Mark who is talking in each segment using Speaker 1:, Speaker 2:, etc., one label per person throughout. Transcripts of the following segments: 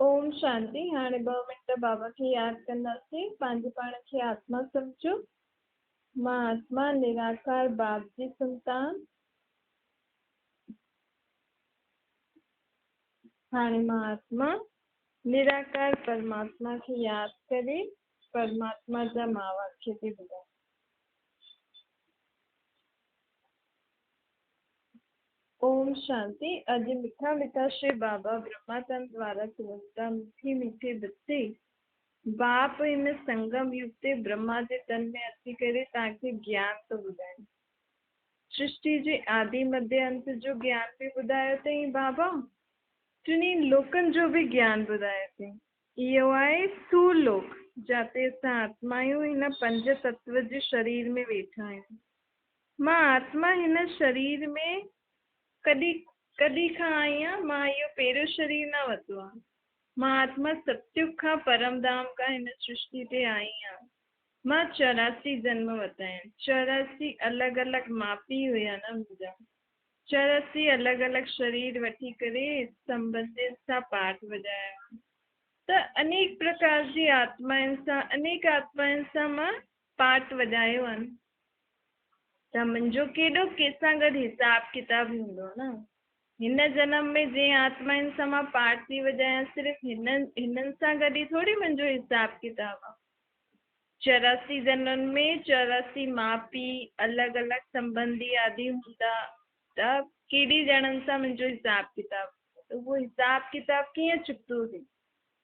Speaker 1: ओम शांति। हाणे 2 मिनट बाबा खे याद कंदासीं। पंहिंजे पाण खे आत्मा समझो। मां आत्मा निराकार बाप जी संतान। हाणे मां आत्मा निराकार परमात्मा खे याद करे परमात्मा जा मां वाक्य थी ॿुधायां। ओम शांति। अज मीठा मीठा श्री बाबा ब्रह्मातन द्वारा सुवंता मीठी मीठी बच्चे बाप इन संगम युग ते ब्रह्मा जे तन में अची करे तव्हांखे ज्ञान थो ॿुधाए। सृष्टि जे आदि मध्य अंत जो ज्ञान बि ॿुधायो अथई बाबा। टिनी लोकनि जो बि ज्ञान ॿुधायो अथई। इहो आहे स्थूल लोक, जिते असां आत्मायूं हिन 5 तत्व जे शरीर में वेठा आहियूं। मां आत्मा हिन शरीर में कॾहिं खां आई आहियां। मां इहो पहिरियों शरीर न वरितो आहे। मां आत्मा सतयुग खां परमधाम खां हिन सृष्टि ते आई आहियां। मां 84 जन्म वरिता आहिनि। 84 अलॻि अलॻि माउ पीउ हुया न मुंहिंजा। 84 अलॻि अलॻि शरीर वठी करे संबंधित सां पाठ वॼाया। त अनेक प्रकार जी अनेक आत्माउनि सां मां पाठ वॼायो आहे। त मुंहिंजो केॾो कंहिंसां गॾु हिसाब किताब हूंदो न। हिन जन्म में जंहिं आत्माउनि सां मां पाठ थी वॼायां, सिर्फ़ु हिननि सां गॾु ई थोरी मुंहिंजो हिसाब किताब आहे। 84 जन्मनि में 84 माउ पीउ अलॻि अलॻि संबंधी आदि हूंदा। त केॾी ॼणनि सां मुंहिंजो हिसाब किताब, उहो हिसाब किताब कीअं चुकतो थिए।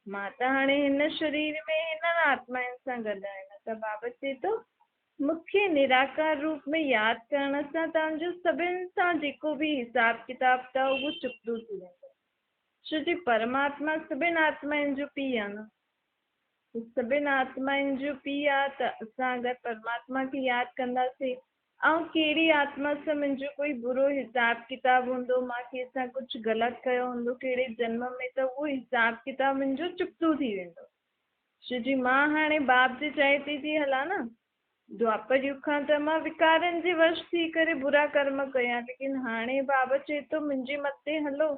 Speaker 1: मां त हाणे हिन शरीर में हिननि आत्माउनि सां गॾु आहियां। त बाबा चए थो मूंखे निराकार रूप में यादि करण सां तव्हांजो सभिनि सां जेको बि हिसाब किताब अथव उहो चुकतो थी वेंदो। छो जी परमात्मा सभिनि आत्माउनि जो पीउ आहे न। सभिनि आत्माउनि जो पीउ आहे। त असां अगरि परमात्मा खे यादि कंदासीं ऐं कहिड़ी आत्मा सां मुंहिंजो कोई बुरो हिसाब किताब हूंदो, मां कंहिंसां कुझु ग़लति कयो हूंदो कहिड़े जन्म में, त उहो हिसाब किताब मुंहिंजो चुकतो थी वेंदो। छो जी मां हाणे बाप जे चए थी हलां न। द्वापर युग खां त मां विकारनि जे वश थी करे बुरा कर्म कया, लेकिन हाणे बाबा चए थो मुंहिंजे मथे हलो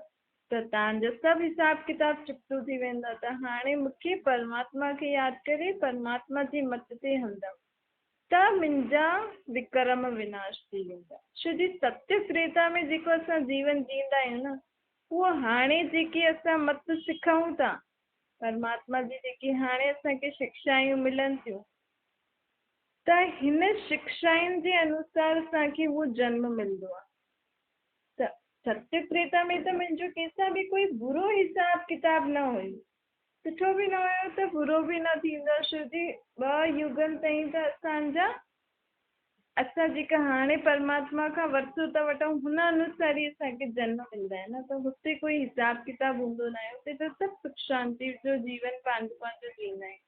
Speaker 1: त तव्हांजो सभु हिसाब किताब चुकतो थी वेंदा। त हाणे मूंखे परमात्मा खे यादि करे परमात्मा जे मत ते हलंदमि त मुंहिंजा विक्रम विनाश थी वेंदा। छो जी सत्य त्रेता में जेको असां जीवन जींदा आहियूं न, उहो हाणे जेके असां मत सिखूं था, परमात्मा जी जेकी हाणे असांखे शिक्षायूं मिलनि थियूं, त हिन शिक्षाउनि जे अनुसार असांखे उहो जन्म मिलंदो आहे। त सत्य त्रेता में त मुंहिंजो कंहिंसां बि कोई बुरो हिसाब किताब न हुयो। सुठो बि न हुयो त बुरो बि न थींदो। छो जी 2 युगनि ताईं त असां जेका हाणे परमात्मा खां वरितो था वठूं हुन अनुसार ई असांखे जन्म मिलंदा आहिनि न। त हुते कोई हिसाब किताब हूंदो न आहे। हुते त सभु सुख शांति जो जीवन पंहिंजो जींदा आहिनि।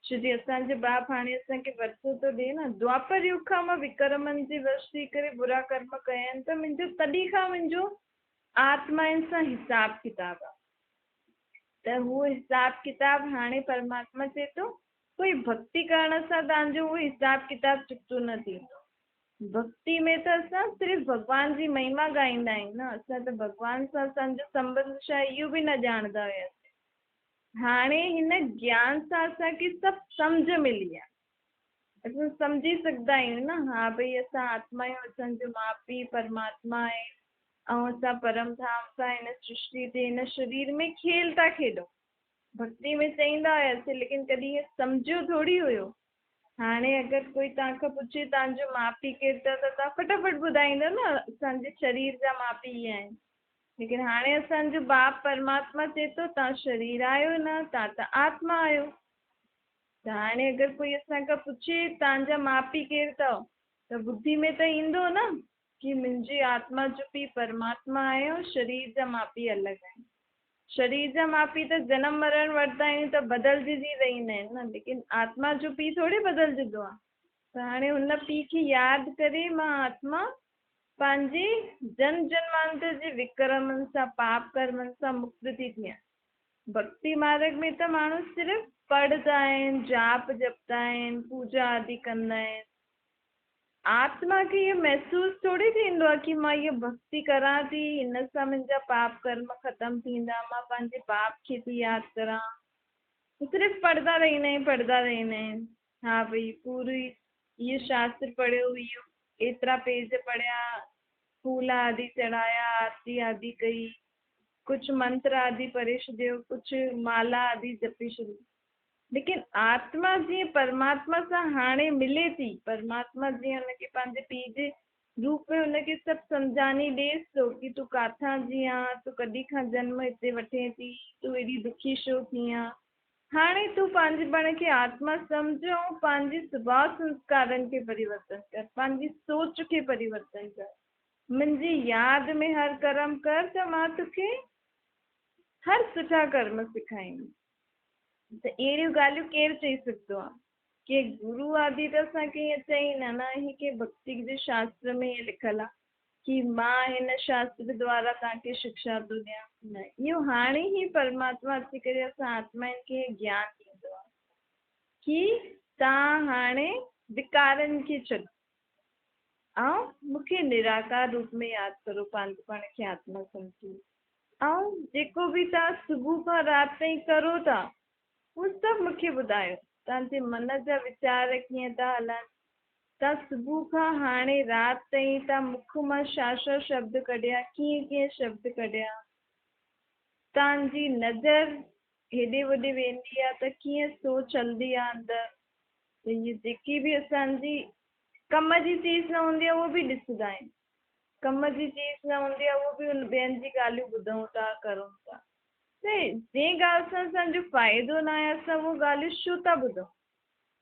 Speaker 1: छो जी असांजो बाप हाणे असांखे वरितो थो ॾिए न। द्वापर युग खां मां विक्रमनि जे वश थी करे बुरा कर्म कया आहिनि। त मुंहिंजो तॾहिं खां मुंहिंजो आत्माउनि सां हिसाब किताब आहे। त उहो हिसाब किताब हाणे परमात्मा चए थो कोई भक्ति करण सां तव्हांजो उहो हिसाब किताब चुकतो न थींदो। भक्ति में त असां सिर्फ़ु भॻवान जी महिमा ॻाईंदा आहियूं न। असां त भॻवान सां असांजो संबंध छा आहे इहो बि न ॼाणंदा हुआसीं। हाणे हिन ज्ञान सां असांखे सभु सम्झ मिली आहे। असां सम्झी सघंदा आहियूं न। हा भई असां आत्मा आहियूं, असांजो माउ पीउ परमात्मा आहे ऐं असां परमधाम सां हिन सृष्टि ते हिन शरीर में खेल था खेॾूं। भक्ति में चईंदा हुआसीं, लेकिन कॾहिं सम्झियो थोरी हुयो। हाणे अगरि कोई तव्हांखां पुछे तव्हांजो माउ पीउ केरु अथव त तव्हां फटाफट ॿुधाईंदव न असांजे शरीर जा माउ पीउ इहे आहिनि। लेकिन हाणे असांजो बाप परमात्मा चए थो तव्हां शरीर आहियो न, तव्हां त आत्मा आहियो। त हाणे अगरि कोई असांखां पुछे तव्हांजा माउ पीउ केरु अथव त ॿुधी में त ईंदो न कि मुंहिंजी आत्मा जो पीउ परमात्मा आहे ऐं शरीर जा माउ पीउ अलॻि आहिनि। शरीर जा माउ पीउ त जनम मरण वठंदा आहियूं त बदिलजी रहंदा आहिनि न, लेकिन आत्मा जो पीउ थोरी बदिलजंदो आहे। त हाणे हुन पीउ खे यादि करे मां आत्मा पंहिंजे जन्मांतर जे विक्रमनि सां पाप कर्मनि सां मुक्त थी थियां। भक्ति मार्ग में त माण्हू सिर्फ़ु पढ़ंदा आहिनि, जाप जपंदा आहिनि, पूजा आदि कंदा आहिनि। आत्मा खे इहो महसूस थोड़ी थींदो आहे कि मां इहा भक्ति करां थी, हिन सां मुंहिंजा पाप कर्म ख़तम थींदा, मां पंहिंजे पाप खे थी यादि करां। सिर्फ़ु पढ़ंदा रहंदा आहियूं, पढ़ंदा रहंदा आहियूं। हा भई पूरी इहो शास्त्र पढ़ियो, इहो एतिरा पेज पढ़िया, फूल आदि चढ़ाया, आरती आदि कई, कुझु मंत्र आदि पढ़े छॾियो, कुझु माला आदि जपी छॾियो। लेकिन आत्मा जीअं परमात्मा सां हाणे मिले थी, परमात्मा जीअं हुनखे पंहिंजे पीउ जे रूप में हुनखे सभु सम्झानी ॾेसि थो कि तूं काथां जी आहीं, तूं कॾहिं खां जन्म हिते वठे थी, तूं एॾी दुखी छो थी आहीं। हाणे तूं पंहिंजे पाण खे आत्मा सम्झ ऐं पंहिंजे स्वभाव संस्कारनि खे परिवर्तन कर, पंहिंजी सोच खे परिवर्तन कर। मुंहिंजी यादि में हर कर्म कर त मां तोखे हर सुठा कर्म सेखारींदमि। त अहिड़ियूं ॻाल्हियूं केरु चई सघंदो आहे? के गुरू आदि त असांखे ईअं चई न, ही के भक्ति जे शास्त्र में ईअं लिखियलु आहे कि मां हिन शास्त्र द्वारा तव्हांखे शिक्षा थो ॾियां। न, इहो हाणे ई परमात्मा अची करे असां आत्माउनि खे ज्ञान ॾींदो आहे कि तव्हां हाणे विकारनि खे छॾो ऐं मूंखे निराकार रूप में यादि करो, पंहिंजे पाण खे आत्मा सम्झो। ऐं जेको बि तव्हां सुबुह खां राति ताईं करो था, उहो सभु मूंखे ॿुधायो। तव्हांजे मन जा वीचार कीअं था हलनि, तव्हां सुबुह खां हाणे राति ताईं तव्हां मुख मां छा छा शब्द कढिया, कीअं कीअं शब्द कढिया, तव्हांजी नज़र हेॾे होॾे वेंदी आहे त कीअं सोच हलंदी आहे अंदरि। त इहे जेकी बि असांजी कम जी चीज़ न हूंदी आहे उहो बि ॾिसंदा आहिनि, कम जी चीज़ न हूंदी आहे उहो बि ॿियनि जी ॻाल्हियूं ॿुधूं था, करूं था। जंहिं ॻाल्हि सां असांजो फ़ाइदो न आहे असां उहो ॻाल्हियूं छो था ॿुधूं,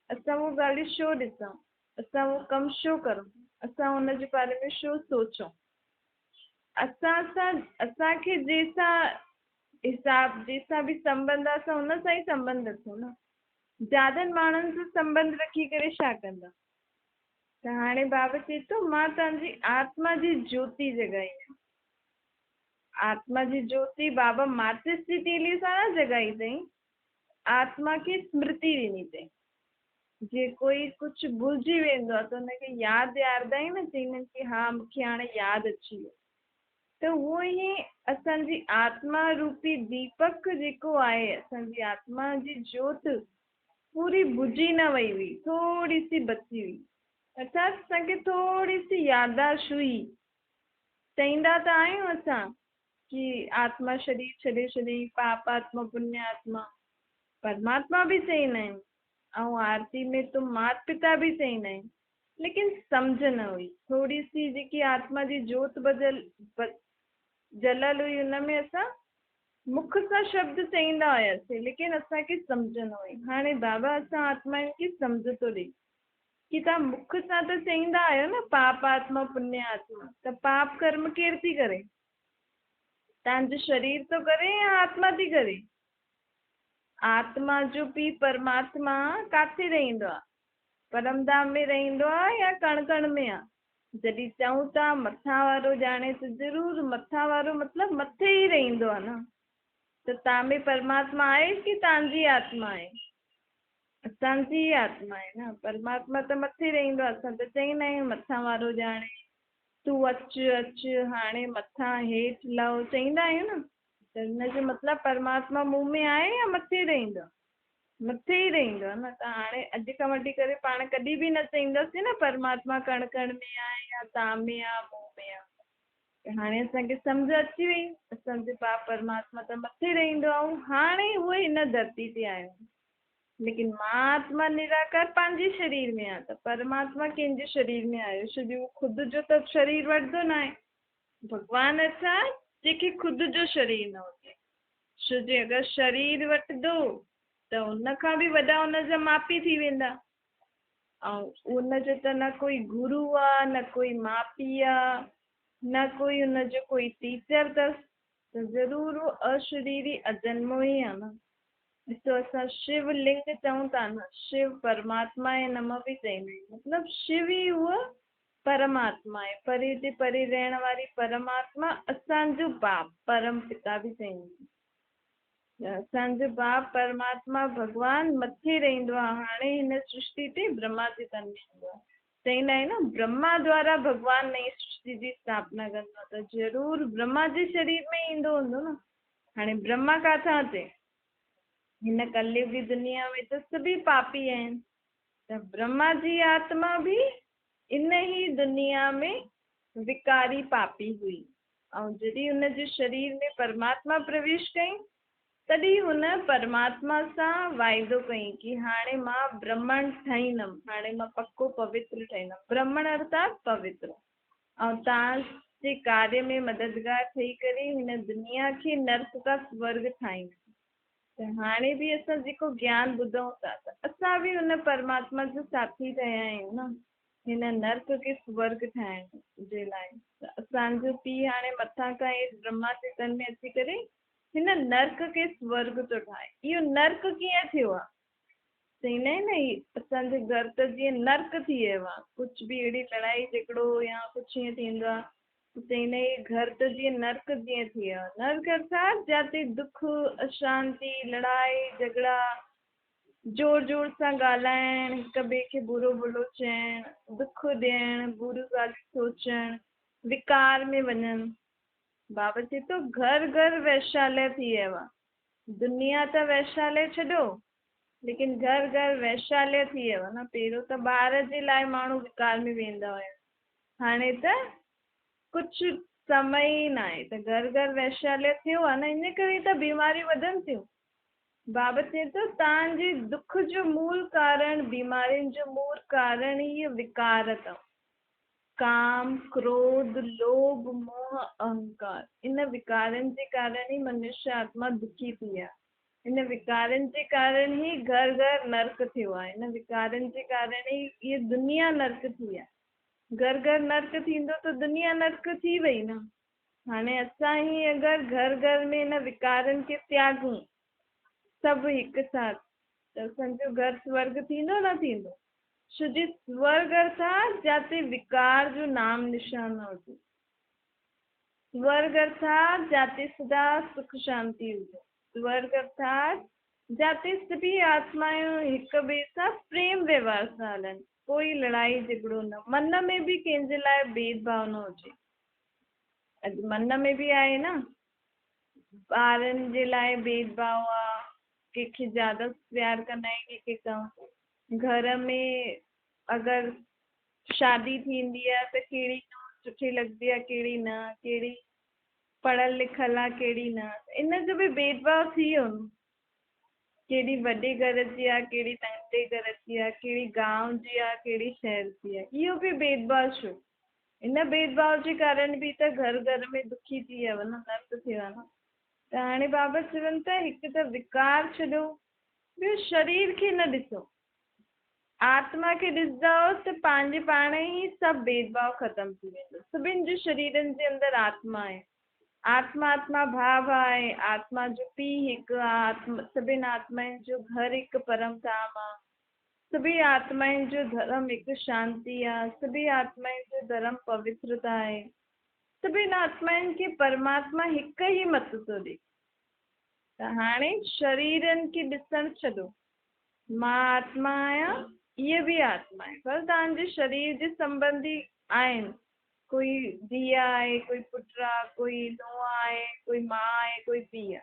Speaker 1: असां उहो ॻाल्हियूं छो ॾिसूं, असां उहो कमु छो करूं, असां हुनजे बारे में छो सोचूं। असांखे जंहिंसां हिसाब, जंहिंसां बि संबंध आहे असां हुन सां ई संबंध रखूं न। ज्यादनि माण्हुनि सां संबंध रखी करे छा कंदा? त हाणे बाबा चए थो मां तव्हांजी आत्मा जी ज्योति जॻाई आहे। आत्मा जी ज्योति बाबा माचिस जी तीली सां न जॻाई अथई, आत्मा खे स्मृति ॾिनी अथई। जे कोई कुझु भुलिजी वेंदो आहे त हुनखे यादि ॾियारींदा आहियूं न, चईंदा आहिनि कि हा मूंखे हाणे यादि अची वियो। त उहो ई असांजी आत्मा रूपी दीपक जेको आहे, असांजी आत्मा जी ज्योत पूरी बुझी न वई हुई, थोरी सी बची हुई, अर्थात असांखे थोरी सी याददाश्त हुई। चईंदा त आहियूं असां कि आत्मा शरीर छॾे छॾी, पाप आत्मा पुण्य आत्मा, परमात्मा बि चईंदा आहिनि ऐं आरती में तो माता पिता बि चईंदा आहिनि। लेकिन सम्झ न हुई, थोरी सी जेकी आत्मा जी जोत जलल हुई, हुनमें असां मुख सां शब्द चईंदा हुयासीं, लेकिन असांखे सम्झ न हुई। हाणे बाबा असां आत्माउनि खे सम्झ थो ॾे कि तव्हां मुख सां त चईंदा आहियो न पाप आत्मा पुण्य आत्मा, त पाप कर्म केरु थी करे? तव्हांजो शरीर थो करे या आत्मा थी करे? आत्मा जो पीउ परमात्मा किथे रहंदो आहे? परमधाम में रहंदो आहे या कण कण में आहे? जॾहिं चऊं था मथां वारो ॼाणे त ज़रूरु मथां वारो मतिलबु मथे ई रहंदो आहे न। त तव्हां में परमात्मा आहे कि तव्हांजी आत्मा आहे? असांजी आत्मा आहे न। परमात्मा त मथे रहंदो आहे, असां त चईंदा आहियूं मथां वारो ॼाणे, तूं अचु अचु हाणे मथां हेठि लहो, चईंदा आहियूं न। त हिनजो मतिलबु परमात्मा मुंहुं में आहे या मथे रहंदो आहे? मथे ई रहंदो आहे न। त हाणे अॼु खां वठी करे पाण कॾहिं बि न चईंदासीं न परमात्मा कण कण में आहे या तव्हां में आहे, मुंहुं में आहे। त हाणे असांखे सम्झ अची वई, असांजो पाप परमात्मा त मथे रहंदो आहे ऐं हाणे उहे हिन धरती ते आयो। लेकिन मां आत्मा निराकार पंहिंजे शरीर में आहे, त परमात्मा कंहिंजे शरीर में आयो छो जो ख़ुदि जो त शरीर वठंदो न आहे। भॻवानु अच्छा जंहिंखे ख़ुदि जो शरीर न हुजे, छो जे अगरि शरीर वठंदो त उनखां बि वॾा हुनजा माउ पीउ थी वेंदा, ऐं उनजो त न कोई गुरू आहे, न कोई माउ पीउ आहे, न कोई हुनजो कोई टीचर अथसि, त ज़रूरु उहो अशरीरी अजन्मो ई आहे न। ॾिसो असां शिवलिंग चऊं था न, शिव परमात्मा जे नम बि चईंदा आहियूं, मतिलबु शिव ई उहा परमात्मा आहे, परे ते परे रहण वारी परमात्मा, असांजो बाप परम पिता बि चईंदा आहियूं। असांजो बाप परमात्मा भॻवानु मथे रहंदो आहे, हाणे हिन सृष्टि ते ब्रह्मा जे तन में ईंदो आहे। चईंदा आहिनि न ब्रह्मा द्वारा भगवान नई सृष्टि जी स्थापना कंदो त ज़रूर ब्रह्मा जे शरीर में ईंदो हूंदो न। हाणे ब्रह्मा काथां अचे? हिन कलयुगी दुनिया में त सभी पापी आहिनि त ब्रह्मा जी आत्मा भी इन ही दुनिया में विकारी पापी हुई ऐं जॾहिं हुनजे शरीर में परमात्मा प्रवेश कई तॾहिं हुन परमात्मा सां वाइदो कई कि हाणे मां ब्रह्मण ठहींदमि, हाणे मां पक्को पवित्र ठहींदमि। ब्रह्मण अर्थात पवित्र ऐं तव्हांजे कार्य में मददगार ठही करे हिन दुनिया खे नर्क का स्वर्ग ठाहींदमि। त हाणे बि असां जेको ज्ञान ॿुधूं था त असां बि हुन परमात्मा जो साथी रहिया आहियूं न हिन नर्क खे स्वर्ग ठाहिण जे लाइ। त असांजो पीउ हाणे मथां खां हेठि ब्रह्मा जे तन में अची करे हिन नर्क खे स्वर्ग थो ठाहे। इहो नर्क कीअं थियो आहे? चईंदा आहिनि न ही असांजे घर त जीअं नर्क थी वियो आहे, कुझु बि अहिड़ी लड़ाई झगड़ो या कुझु ईअं थींदो आहे चईंदा आहिनि घर त जीअं नर्क जीअं थी वियो आहे। नर्क अर्थात जिते दुख अशांति लड़ाई झगड़ा जोर जोर सां ॻाल्हाइण हिक ॿिए खे बुरो भलो चइण दुख ॾियण बुरियूं ॻाल्हियूं सोचणु विकार में वञनि। बाबा चए थो घर घर वैशाल्य थी वियो आहे। दुनिया त वैशाल्य छॾियो लेकिन घर घर वैशाल्य थी वियो आहे न। पहिरियों त ॿार जे लाइ माण्हू विकार में वेंदा हुया, हाणे त कुझु समय ई न आहे त घर घर वैशाल्य थियो आहे न। इन करे त बीमारियूं वधनि थियूं। बाबा चए थो तव्हांजे दुख जो मूल कारण बीमारियुनि जो मूल कारण इहे विकार अथव। काम क्रोध लोभ मोह अहंकार इन विकारनि जे कारण ई मनुष्य आत्मा दुखी थी आहे। इन विकारनि जे कारण ई घर घर नर्क थियो आहे। इन विकारनि जे कारण ई इहा दुनिया नर्क थी आहे। घर घर नर्क थींदो त दुनिया नर्क थी वई न। हाणे असां ई अगरि घर घर में इन विकारनि खे त्यागूं सभु हिकु साथ त असांजो घर स्वर्ग थींदो न थींदो? छो जी स्वर्ग अर्थात जिते विकार जो नाम निशान न हुजे। स्वर्ग अर्थात जिते सदा सुख शांति हुजे। स्वर्ग अर्थात जिते सभी आत्मायूं हिक ॿिए सां प्रेम व्यवहार सां हलनि, कोई लड़ाई झगड़ो न, मन में बि कंहिंजे लाइ भेदभाव न हुजे। अॼु मन में बि आहे न ॿारनि जे लाइ भेदभाव आहे, कंहिंखे ज्यादा प्यार कंदा आहिनि कंहिंखे कम। घर में अगरि शादी थींदी आहे त कहिड़ी सुठी लॻंदी आहे कहिड़ी न, कहिड़ी पढ़ियल लिखियल आहे कहिड़ी न, इन जो बि भेदभाव थी वियो न। कहिड़ी वॾे घर जी आहे कहिड़ी नंढे घर जी आहे, कहिड़ी गांव जी आहे कहिड़ी शहर जी आहे, इहो बि भेदभाव छो? इन भेदभाव जे कारण बि त घर घर में दुखी थी वियो न, नर्क थी वियो न। त हाणे बाबा चवनि था हिकु त विकार छॾियो, ॿियो शरीर खे न ॾिसो, आत्मा खे ॾिसंदव त पंहिंजे पाण ई सभु भेदभाव ख़तमु थी वेंदो। सभिनि जे शरीरनि जे अंदरि आत्मा आहे। आत्मा आत्मा भाव आहे। आत्मा जो पीउ हिकु आहे। सभिनि आत्माउनि जो घर हिकु परम धाम आहे। सभी आत्माउनि जो धर्म हिकु शांति आहे। सभी आत्माउनि जो धर्म पवित्रता आहे। सभिनि आत्माउनि खे परमात्मा हिकु ई मत थो ॾे। त हाणे शरीरनि खे ॾिसणु छॾो, मां आत्मा आहियां इहे बि आत्मा आहे, पर तव्हांजे शरीर जे संबंधी आहिनि। कोई धीउ आहे, कोई पुटु आहे, कोई नुंहुं आहे, कोई माउ आहे, कोई पीउ आहे।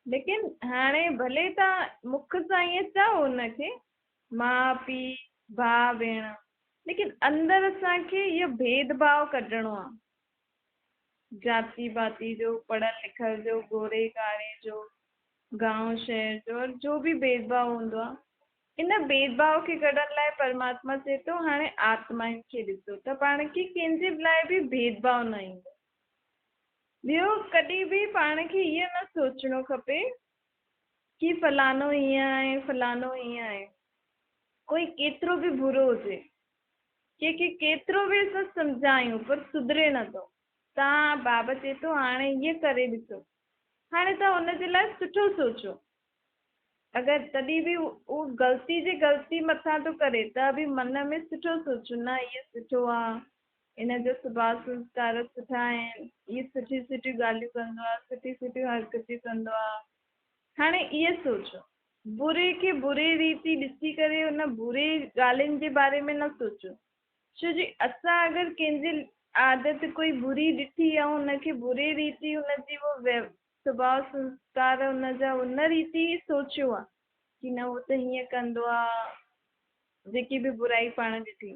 Speaker 1: लेकिन हाणे भले तव्हां मुख सां ईअं चओ हुनखे माउ पीउ भाउ भेण, लेकिन अंदरि असांखे इहो भेदभाव कढणो आहे। जाति पाति जो, पढ़ियल लिखियल जो, गोरे कारे जो, गांव शहर जो, और जो बि भेदभाव हूंदो आहे, इन भेदभाव खे कढण लाइ परमात्मा चए थो हाणे आत्माउनि खे ॾिसो त पाण खे कंहिंजे लाइ बि भेदभाव न ईंदो। ॿियो कॾहिं बि पाण खे इहो न सोचणो खपे कि फलानो हीअं आहे फलानो हीअं आहे। कोई केतिरो बि बुरो हुजे, कंहिंखे केतिरो बि असां सम्झायूं पर सुधरे नथो, तव्हां बाबा चए थो हाणे ईअं करे ॾिसो। हाणे तव्हां हुनजे लाइ सुठो सोचो। अगरि तॾहिं बि उहो ग़लती मथां थो करे त बि मन में सुठो सोचो, न इहो सुठो आहे, इन जो सुभाउ संस्कार सुठा आहिनि, इहे सुठी सुठियूं ॻाल्हियूं कंदो आहे, सुठी सुठियूं हरकतियूं कंदो आहे। हाणे इहो सोचो, बुरे खे बुरे रीति ॾिसी करे हुन बुरे ॻाल्हियुनि जे बारे में न सोचो। छो जी असां अगरि कंहिंजी आदत कोई बुरी ॾिठी ऐं हुनखे बुरी रीति हुनजी वो स्वभाव संस्कार हुनजा हुन रीति ई सोचियो आहे कि न उहो त हीअं कंदो आहे, जेकी बि बुराई पाण ॾिठी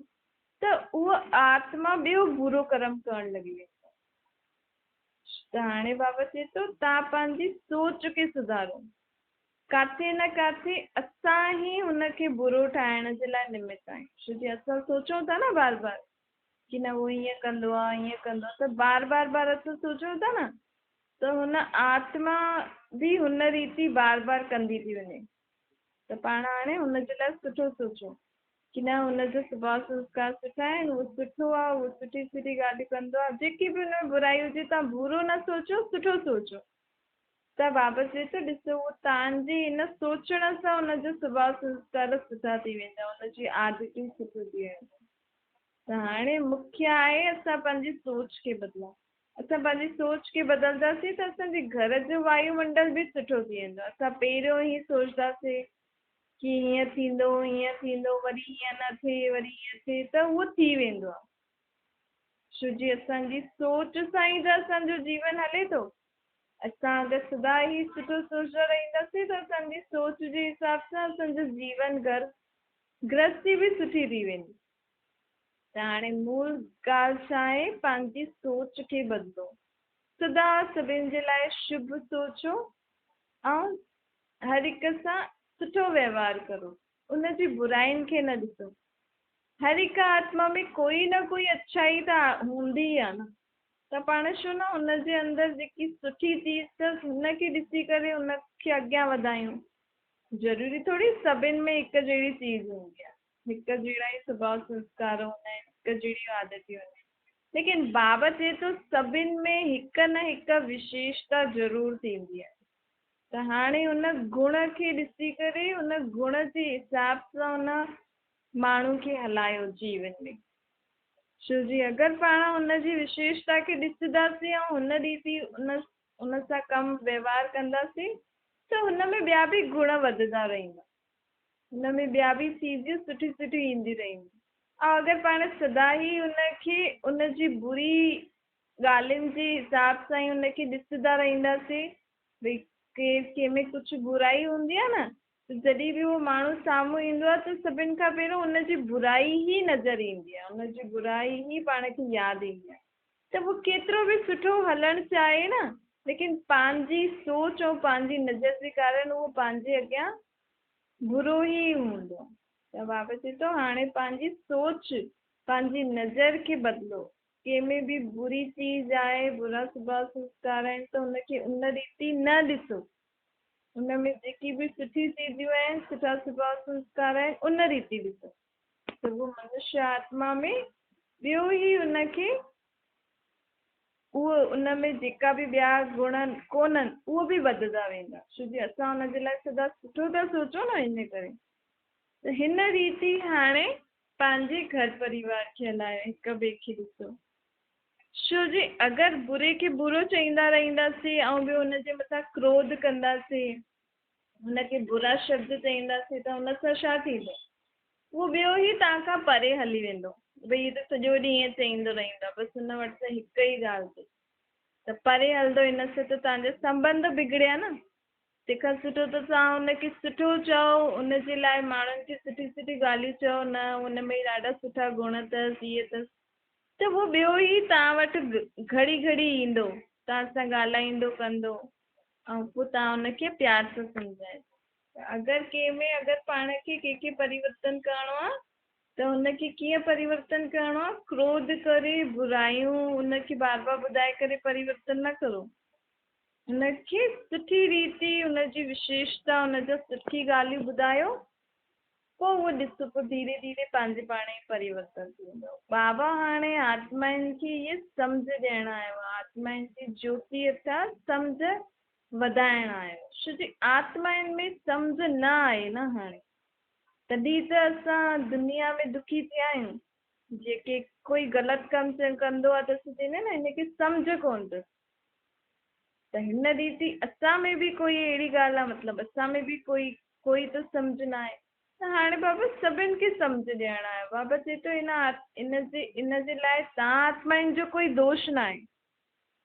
Speaker 1: त उहो आत्मा ॿियो बुरो कर्म करणु लॻी वेंदो। त हाणे बाबा चए थो तव्हां पंहिंजी सोच खे सुधारो, काथे न काथे असां ई हुनखे बुरो ठाहिण जे लाइ निमित आहियूं। छो जी असां सोचूं था न बार बार कि न उहो हीअं कंदो आहे हीअं कंदो आहे, त बार बार बार असां सोचूं था न त हुन आत्मा बि हुन रीति बार बार कंदी थी वञे। त पाण हाणे हुनजे लाइ सुठो सोचूं कि न हुनजो स्वभाव संस्कार सुठा आहिनि, उहो सुठो आहे, उहो सुठी सुठी ॻाल्हियूं कंदो आहे, जेकी बि हुन में बुराई हुजे तव्हां बुरो न सोचो, सुठो सोचो। त बाबा चए थो ॾिसो उहो तव्हांजी हिन सोचण सां हुनजो स्वभाव संस्कार सुठा थी वेंदा, हुनजी आदतूं सुठियूं थी वेंदियूं। त हाणे मुख्य आहे असां पंहिंजी सोच खे बदिलां। असां पंहिंजी सोच खे बदलंदासीं त असांजे घर जो वायुमंडल बि सुठो थी वेंदो। असां पहिरियों ई सोचंदासीं कि हीअं थींदो, वरी हीअं न थिए, वरी हीअं थिए, त उहो थी वेंदो आहे। छो जी असांजी सोच सां ई त असांजो जीवन हले थो। असां अगरि सदा ई सुठो सोचंदा रहंदासीं त असांजी सोच जे हिसाब सां असांजो जीवन गृहस्थी बि सुठी थी वेंदी। त हाणे मूल ॻाल्हि छा आहे, पंहिंजी सोच खे बदिलो, सदा सभिनि जे लाइ शुभ सोचो ऐं हर हिक सां सुठो व्यवहार करो, उनजी बुराइनि खे न ॾिसो। हर हिक आत्मा में कोई न कोई अच्छाई त हूंदी आहे न, त पाण छो न हुनजे अंदरि जेकी सुठी चीज़ अथसि हुनखे ॾिसी करे हुनखे अॻियां वधायूं। ज़रूरी थोरी सभिनि में हिकु जहिड़ी चीज़ हूंदी आहे, हिकु जहिड़ा ई स्वभाव संस्कार हूंदा आहिनि, हिकु जहिड़ियूं आदतियूं आहिनि, लेकिन बाबा चए थो सभिनि में हिकु न हिकु विशेषता ज़रूरु थींदी आहे। त हाणे हुन गुण खे ॾिसी करे हुन गुण जे हिसाब सां हुन माण्हू खे हलायो जीवन में। छो जी अगरि पाण हुनजी विशेषता खे ॾिसंदासीं ऐं हुन रीति हुन सां कमु व्यवहार कंदासीं त हुन में ॿिया बि गुण वधंदा रहंदा, हुन में ॿिया बि चीज़ूं सुठी सुठी ईंदी रहंदियूं। ऐं अगरि पाण सदा ई हुनखे हुनजी बुरी ॻाल्हियुनि जे हिसाब सां ई हुनखे ॾिसंदा रहंदासीं, भई कंहिंमें कुझु बुराई हूंदी आहे न, त जॾहिं बि उहो माण्हू साम्हूं ईंदो आहे त सभिनि खां पहिरियों हुनजी बुराई ई नज़र ईंदी आहे, हुनजी बुराई ई पाण खे यादि ईंदी आहे। त उहो केतिरो बि सुठो हलणु चाहे न, लेकिन पंहिंजी सोच ऐं पंहिंजी नज़र जे कारण उहो पंहिंजे अॻियां बुरो ई हूंदो। त बाबा चए थो हाणे पंहिंजी सोच पंहिंजी नज़र खे बदिलो, कंहिंमें बि बुरी चीज़ आहे, बुरा स्वभाव संस्कार आहिनि त हुनखे उन रीति न ॾिसो, हुन में जेकी बि सुठी चीज़ूं आहिनि, सुठा स्वभाव संस्कार आहिनि, उन रीति ॾिसो त उहो मनुष्य आत्मा में ॿियो ई हुनखे उहो उन में जेका बि ॿिया गुण कोन्हनि उहो बि वधंदा वेंदा। छो जी असां हुनजे लाइ सदा सुठो था सोचूं न, इन करे त हिन रीति हाणे पंहिंजे घर परिवार खे हलायो, हिक ॿिए खे ॾिसो। छो जी अगरि बुरे खे बुरो चईंदा रहंदासीं ऐं ॿियो हुनजे मथां क्रोध कंदासीं, हुनखे बुरा शब्द चईंदासीं त हुन सां छा थींदो, उहो ॿियो ई तव्हां खां परे हली वेंदो। भई हीअ त सॼो ॾींहुं ईअं चईंदो रहंदो आहे, बसि हुन वटि त हिकु ई ॻाल्हि अथसि, त परे हलंदो, हिन सां त तव्हांजा संबंध बिगड़िया न। तंहिंखां सुठो त तव्हां हुनखे सुठो चओ, हुनजे लाइ माण्हुनि खे सुठी सुठी ॻाल्हियूं चओ, न हुन में ॾाढा सुठा गुण अथसि, इहे अथसि, त उहो ॿियो ई तव्हां वटि घड़ी घड़ी ईंदो, तव्हां सां ॻाल्हाईंदो कंदो, ऐं पोइ तव्हां हुनखे प्यार सां सम्झाइजो। अगरि कंहिंमें अगरि पाण खे कंहिंखे परिवर्तन करिणो आहे त हुनखे कीअं परिवर्तन करिणो आहे, क्रोध करे बुराइयूं हुनखे बार बार ॿुधाए करे परिवर्तन न करो, हुनखे सुठी रीति हुनजी विशेषता हुनजा सुठी ॻाल्हियूं ॿुधायो, पोइ उहो ॾिसो पोइ धीरे धीरे पंहिंजे पाण ई परिवर्तन थी वेंदो। बाबा हाणे आत्माउनि खे इहे सम्झ ॾियणु आयो आहे, आत्माउनि जी ज्योति अर्थात सम्झ वधाइणु आयो। छो जी आत्माउनि में सम्झ न आहे न, हाणे तॾहिं त असां दुनिया में दुखी थिया आहियूं। जेके कोई ग़लति कमु कंदो आहे त असां चवंदा आहियूं न हिनखे सम्झ कोन अथसि, त हिन रीति असां में बि कोई अहिड़ी ॻाल्हि आहे, मतिलबु असां में बि कोई त सम्झ न आहे। त हाणे बाबा सभिनि खे सम्झ ॾियणु आहे। बाबा चए थो इन जे लाइ तव्हां आत्माउनि जो कोई दोष न आहे।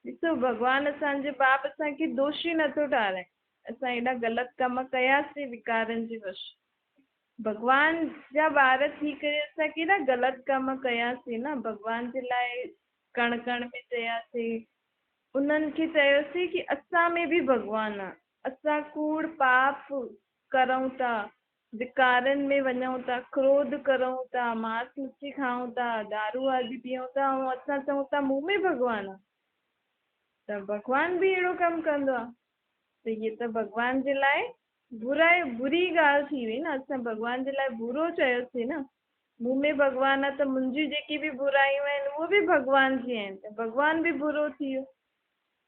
Speaker 1: ॾिसो भॻवानु असांजे बाप असांखे दोषी नथो ठाराए। असां एॾा ग़लति कम कयासीं विकारनि जे वश। भॻवान जा ॿार थी करे असां केॾा ग़लति कम कयासीं न। भॻवान जे लाइ कण कण में चयासीं, उन्हनि खे चयोसीं कि असां में बि भॻवानु आहे। असां कूड़ पाप करूं था, विकारनि में वञूं था, क्रोध करूं था, मांस मच्छी खाऊं था, दारू आदि पीऊं था, ऐं असां चऊं था मूं में भॻवानु आहे। त भॻवान बि अहिड़ो कमु कंदो आहे। त इहे त भॻवान जे लाइ बुरी ॻाल्हि थी वई न। असां भॻवान जे लाइ बुरो चयोसीं न। मूं में भॻवानु आहे त मुंहिंजी जेकी बि बुराइयूं आहिनि उहे बि भॻवान जी आहिनि, त भॻवान बि बुरो थी वियो।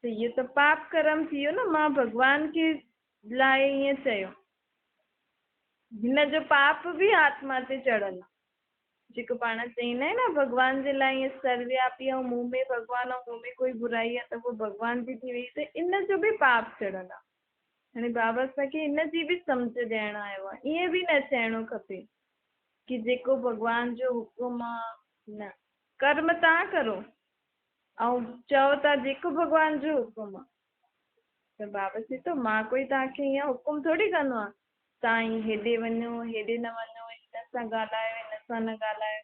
Speaker 1: त इहो त पाप कर्म थी वियो न। मां भॻवान के लाइ ईअं चयो, हिन जो पाप बि आत्मा ते चढ़ल आहे। जेको पाण चईंदा आहियूं न भॻवान जे लाइ ईअं सर्वव्यापी ऐं मूं में भॻवानु ऐं मूं में कोई बुराई आहे त उहो भॻवान जी थी वई। त इन जो बि पाप चढ़ल आहे। हाणे बाबा असांखे इन जी बि सम्झ ॾियणु आयो आहे। ईअं बि न चइणो खपे कि जेको भॻवान जो हुकुम आहे, न, कर्म तव्हां करो ऐं चओ था जेको भॻवान जो हुकुम आहे। त बाबा चए थो मां कोई तव्हांखे ईअं हुकुम थोरी कंदो आहे तव्हां ई हेॾे वञो हेॾे न वञो, हिन सां ॻाल्हायो हिन सां न ॻाल्हायो,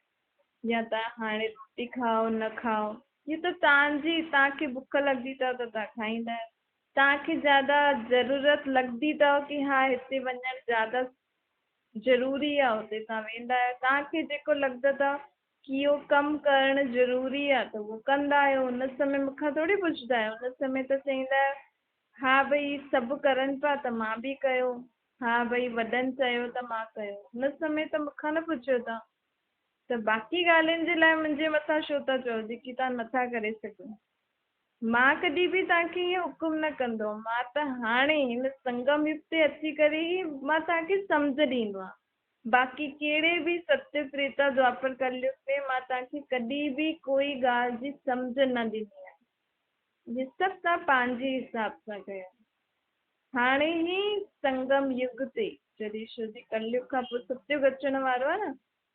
Speaker 1: या तव्हां हाणे रोटी खाओ न खाओ। इहो त तव्हांखे बुख लॻंदी अथव त तव्हां खाईंदा आहियो। तव्हांखे ज़्यादा ज़रूरत लॻंदी अथव कि हा हिते वञणु ज़्यादा ज़रूरी आहे, हुते तव्हां वेंदा आहियो। तव्हांखे जेको लॻंदो अथव कि इहो कमु करणु ज़रूरी आहे त उहो कंदा आहियो। हुन समय मूंखां थोरी पुछंदा आहियो। हुन समय त चईंदा आहियो हा भई सभु करनि पिया त मां बि कयो, हा भई वॾनि चयो त मां कयो। हुन समय त मूंखां न पुछियो तव्हां। त बाक़ी ॻाल्हियुनि जे लाइ मुंहिंजे मथां छो था चओ जेकी तव्हां नथा करे सघो। मां कॾहिं बि तव्हांखे ईअं हुकुम न कंदो। मां त हाणे हिन संगम युग ते अची करे ई मां तव्हांखे सम्झ ॾींदो आहे। बाक़ी कहिड़े बि सत्य त्रेता द्वापर कलयुग में मां तव्हांखे कॾहिं बि कोई ॻाल्हि जी सम्झ न ॾिनी आहे। इहे सभु तव्हां पंहिंजे हिसाब सां कयो। हाणे ई संगम युग ते जॾहिं छो जी कलयुग खां पोइ सतयुग अचण वारो आहे न,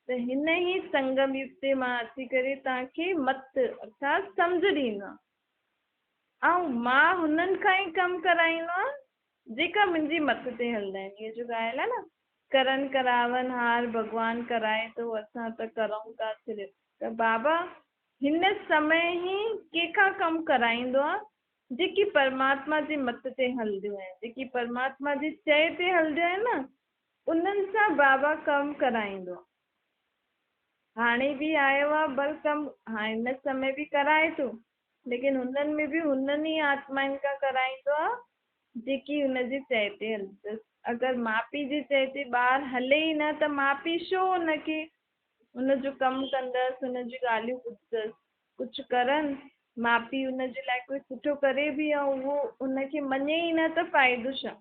Speaker 1: त हिन ई संगम युग ते मां अची करे तव्हांखे मत अर्थात सम्झ ॾींदो आहे। ऐं मां हुननि खां ई कमु कराईंदो आहे जेका मुंहिंजी मत ते हलंदा आहिनि। इहो जो ॻाल्हि आहे न, करन करावन हार भॻवानु कराए थो, असां त करूं था सिर्फ़ु। त बाबा हिन समय ई कंहिंखां कमु कराईंदो आहे जेकी परमात्मा जे मत ते हलंदियूं आहिनि, जेकी परमात्मा जी चए ते हलंदियूं आहिनि न, उन्हनि सां बाबा कमु कराईंदो आहे। हाणे बि आयो आहे बल कमु, हाणे हिन समय बि कराए थो, लेकिन हुननि में बि हुननि ई आत्माउनि खां कराईंदो आहे जेकी हुनजी चए ते हलंदसि। अगरि माउ पीउ जी चए ते ॿारु हले ई न त माउ पीउ छो हुनखे हुनजो कमु कंदसि, हुनजी ॻाल्हियूं ॿुधंदसि। कुझु करनि माउ पीउ हुनजे लाइ कोई सुठो करे बि ऐं उहो हुनखे मञे ई न त फ़ाइदो छा।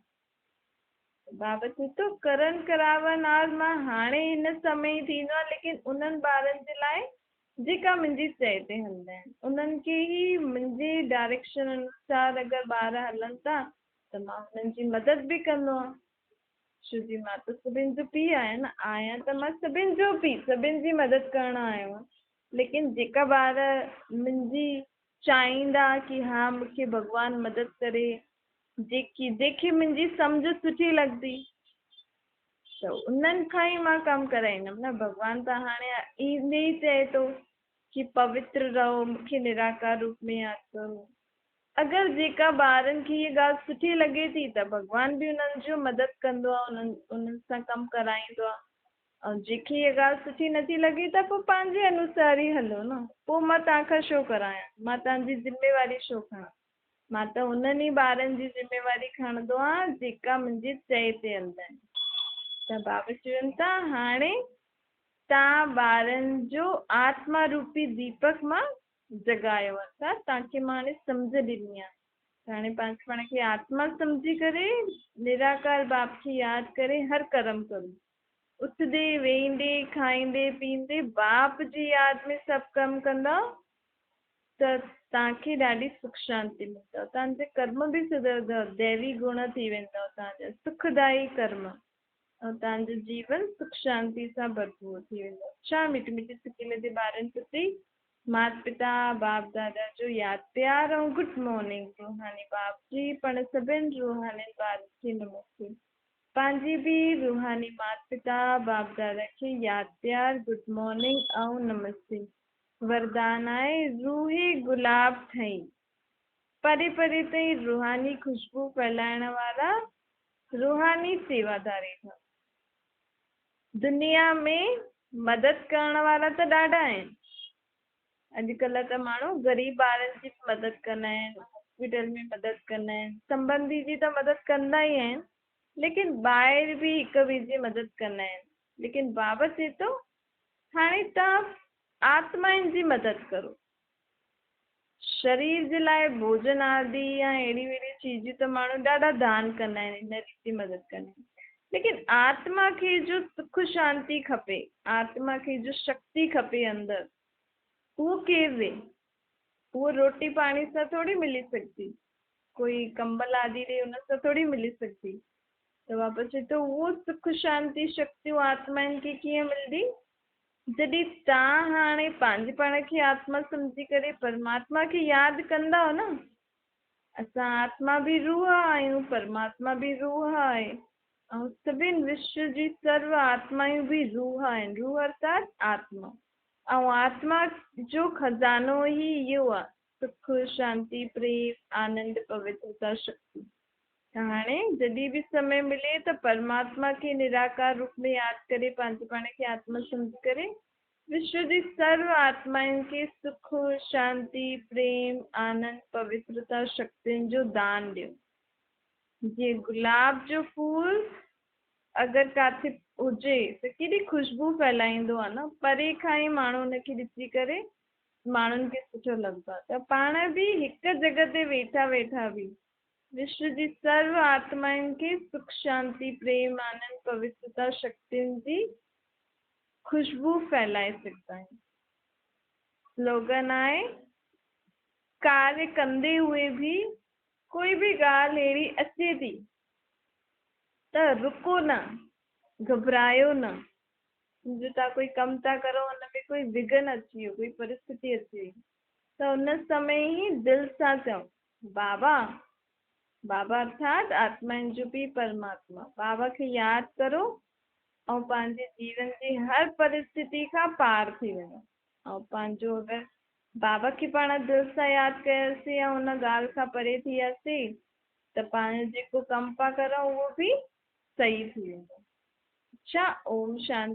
Speaker 1: बाबा चए थो करन करावन हार मां हाणे हिन समय ई थींदो आहे, लेकिन उन्हनि ॿारनि जे लाइ जेका मुंहिंजी चए ते हलंदा आहिनि। उन्हनि खे ई मुंहिंजे डायरेक्शन अनुसार अगरि ॿार हलनि था त मां हुननि जी मदद बि कंदो आहियां। छो जी मां त सभिनि जो पीउ आहियां त मां सभिनि जो पीउ, सभिनि जी मदद करणु आयो आहियां। लेकिन जेका ॿार मुंहिंजी चाहींदा कि हा मूंखे भॻवानु मदद करे, जेकी मुंहिंजी सम्झ सुठी लॻंदी, त उन्हनि खां ई मां कमु कराईंदमि न। भॻवानु त हाणे ईंदे ई चए थो कि पवित्र रहो, मूंखे निराकार रूप में यादि करो। अगरि जेका ॿारनि खे इहा ॻाल्हि सुठी लॻे थी त भॻवानु बि उन्हनि जो मदद कंदो आहे, उन्हनि सां कमु कराईंदो आहे। ऐं जंहिंखे इहा ॻाल्हि सुठी नथी लॻे त पोइ पंहिंजे अनुसार ई हलो न। पोइ मां तव्हांखां छो करायां, मां तव्हांजी ज़िमेवारी छो खणां। मां त उन्हनि ई ॿारनि जी ज़िमेवारी खणंदो आहियां जेका मुंहिंजी चए ते हलंदा आहिनि। त बाबा चवनि था हाणे तव्हां ॿारनि जो आत्मा रूपी दीपक मां जॻायो आहे, त तव्हांखे मां हाणे सम्झ ॾिनी आहे। त हाणे पंहिंजे पाण खे आत्मा सम्झी करे निराकार बाप खे यादि करे हर कर्म करो। उथंदे वेहींदे खाईंदे पीअंदे बाप जी यादि में सभु कमु कंदा त तव्हांखे ॾाढी सुख शांती मिलंदव। तव्हांजे कर्म बि सुधरंदव, दैवी गुण थी वेंदव तव्हांजा सुखदाई कर्म। ऐं तव्हांजो जीवन सुख शांति सां भरपूर थी वेंदो। छा मिठी मिठी सिकीले जे ॿारनि प्रति माता पिता बाप दादा जो यादि प्यार ऐं गुड मॉर्निंग। रूहानी बाप जी पण सभिनि रूहानी ॿारनि खे नमस्ते। पंहिंजी बि रूहानी माता पिता बाप दादा खे यादि प्यार गुड मॉर्निंग ऐं नमस्ते। वरदान आहे रूही गुलाब ठही परे परे ताईं रूहानी खुशबू फैलाइण वारा रूहानी सेवादारी ठा। दुनिया में मदद करण वारा त ॾाढा आहिनि। अॼुकल्ह त माण्हू ग़रीब ॿारनि जी मदद कंदा आहिनि, हॉस्पिटल में मदद कंदा आहिनि, संबंधी जी त मदद कंदा ई आहिनि, लेकिन ॿाहिरि बि हिक ॿिए जी मदद कंदा आहिनि। लेकिन बाबा चए थो हाणे तव्हां आत्माउनि जी मदद करो। शरीर जे लाइ भोजन आदि या अहिड़ी वहिड़ी चीजूं त माण्हू ॾाढा दान कंदा आहिनि, इन रीति मदद कंदा आहिनि, लेकिन आत्मा खे जो सुख शांति खपे, आत्मा खे जो शक्ति खपे अंदरि, उहो केरु ॾे? उहो रोटी पाणी सां थोरी मिली सघंदी, कोई कंबल आदि ॾे उन सां थोरी मिली सघंदी। त वापसि चए थो उहो सुख शांति शक्तियूं आत्माउनि खे कीअं मिलंदी? जॾहिं तव्हां हाणे पंहिंजे पाण खे आत्मा सम्झी करे परमात्मा खे यादि कंदव न। असां आत्मा बि रूह आहियूं, परमात्मा बि रूह आहे, ऐं सभिनि विश्व जी सर्व आत्मायूं बि रूह आहिनि। रूह अर्थात आत्मा, ऐं आत्मा जो खज़ानो ई इहो आहे, सुख शांति प्रेम आनंद पवित्रता शक्ति। त हाणे जॾहिं बि समय मिले त परमात्मा खे निराकार रूप में यादि करे पंहिंजे पाण खे आत्मा सम्झी करे विश्व जी सर्व आत्माउनि खे सुख शांति प्रेम आनंद पवित्रता शक्तियुनि जो दान ॾियो। जीअं गुलाब जो फूल अगरि किथे हुजे त केॾी खुशबू फैलाईंदो आहे न, परे खां ई माण्हू हुनखे ॾिसी करे माण्हुनि खे सुठो लॻंदो आहे। त पाण बि हिकु जॻह ते वेठा वेठा बि विश्व जी सर्व आत्माउनि खे सुख शांति प्रेम आनंद पवित्रता शक्तियुनि जी खुशबू फैलाए सघंदा आहियूं। स्लोगन आहे कार्य कंदे हुए बि कोई बि ॻाल्हि अहिड़ी अचे थी त रुको न, घबरायो न। जो तव्हां कोई कमु था करो हुन में कोई विघन अची वियो, कोई परिस्थिति अची वई, त उन समय ई दिलि सां चओ बाबा, बाबा अर्थात आत्माउनि जो बि परमात्मा, बाबा खे यादि करो ऐं पंहिंजे जीवन जी हर परिस्थिति खां पार थी वञो। ऐं पंहिंजो अगरि बाबा खे पाण दिलि सां यादि कयोसीं ऐं हुन ॻाल्हि खां परे थी वियासीं त पाण जेको कमु पिया करूं उहो बि सही थी वेंदो। अच्छा, ओम शांति।